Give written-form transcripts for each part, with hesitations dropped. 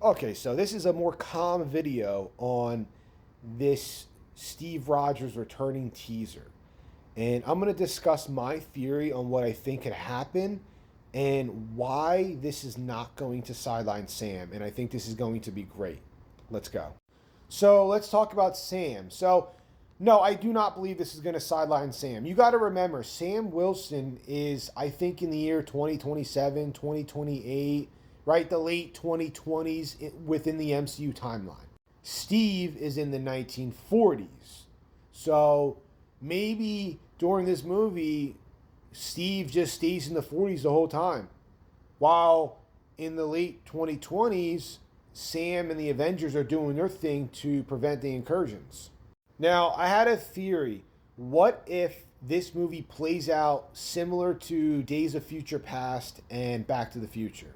Okay, so this is a more calm video on this Steve Rogers returning teaser. And I'm going to discuss my theory on what I think could happen and why this is not going to sideline Sam. And I think this is going to be great. Let's go. So let's talk about Sam. So, no, I do not believe this is going to sideline Sam. You got to remember, Sam Wilson is, I think, in the year 2027, 2028, right? The late 2020s within the MCU timeline. Steve is in the 1940s. So maybe during this movie, Steve just stays in the 40s the whole time. While in the late 2020s, Sam and the Avengers are doing their thing to prevent the incursions. Now, I had a theory. What if this movie plays out similar to Days of Future Past and Back to the Future?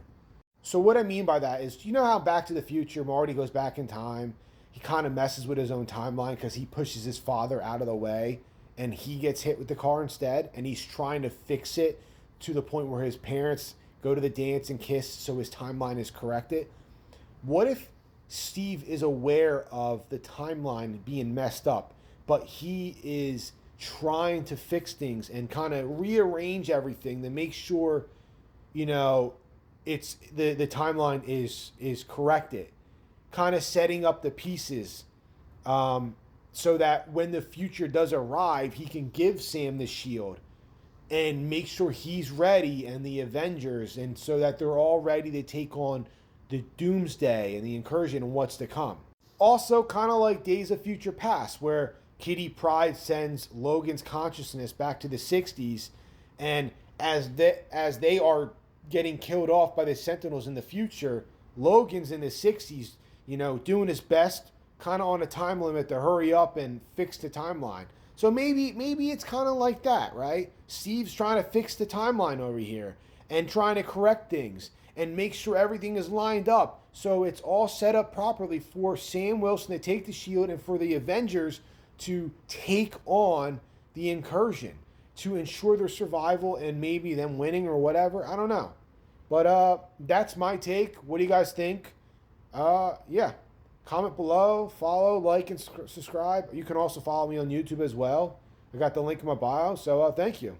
So what I mean by that is, you know how Back to the Future, Marty goes back in time. He kind of messes with his own timeline because he pushes his father out of the way and he gets hit with the car instead. And he's trying to fix it to the point where his parents go to the dance and kiss so his timeline is corrected. What if Steve is aware of the timeline being messed up, but he is trying to fix things and kind of rearrange everything to make sure, you know, it's the timeline is corrected, kind of setting up the pieces so that when the future does arrive, he can give Sam the shield and make sure he's ready and the Avengers, and so that they're all ready to take on the Doomsday and the incursion and what's to come. Also, kind of like Days of Future Past, where Kitty Pryde sends Logan's consciousness back to the 60s, and as they are getting killed off by the Sentinels in the future, Logan's in the 60s, you know, doing his best, kind of on a time limit to hurry up and fix the timeline. So maybe it's kind of like that, right? Steve's trying to fix the timeline over here and trying to correct things and make sure everything is lined up so it's all set up properly for Sam Wilson to take the shield and for the Avengers to take on the incursion to ensure their survival and maybe them winning or whatever. I don't know. But that's my take. What do you guys think? Yeah. Comment below, follow, like, and subscribe. You can also follow me on YouTube as well. I got the link in my bio. So thank you.